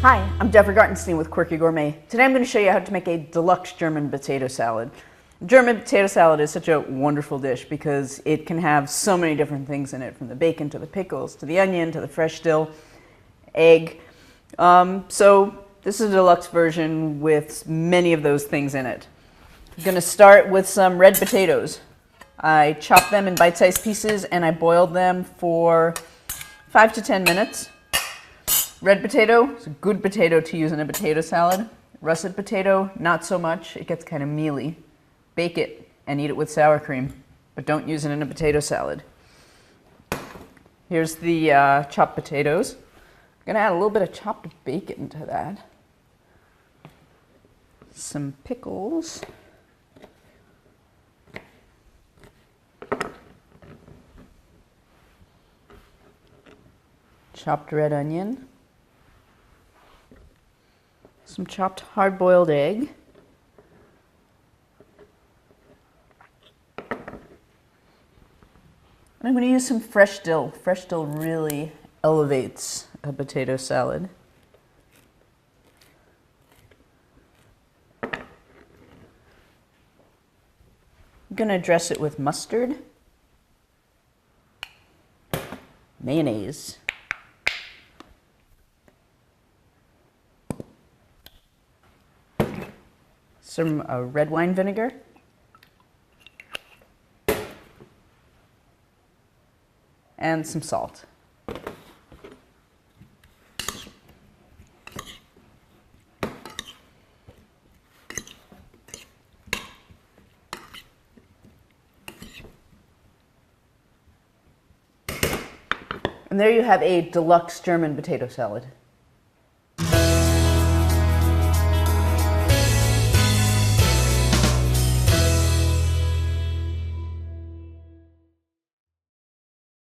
Hi, I'm Jeffrey Gartenstein with Quirky Gourmet. Today I'm going to show you how to make a deluxe German potato salad. German potato salad is such a wonderful dish because it can have so many different things in it, from the bacon to the pickles to the onion to the fresh dill, egg. So this is a deluxe version with many of those things in it. I'm going to start with some red potatoes. I chopped them in bite-sized pieces and I boiled them for 5 to 10 minutes. Red potato is a good potato to use in a potato salad. Russet potato, not so much. It gets kind of mealy. Bake it and eat it with sour cream, but don't use it in a potato salad. Here's the chopped potatoes. I'm going to add a little bit of chopped bacon to that. Some pickles. Chopped red onion. Some chopped hard-boiled egg. And I'm going to use some fresh dill. Fresh dill really elevates a potato salad. I'm going to dress it with mustard, mayonnaise, some red wine vinegar, and some salt. And there you have a deluxe German potato salad.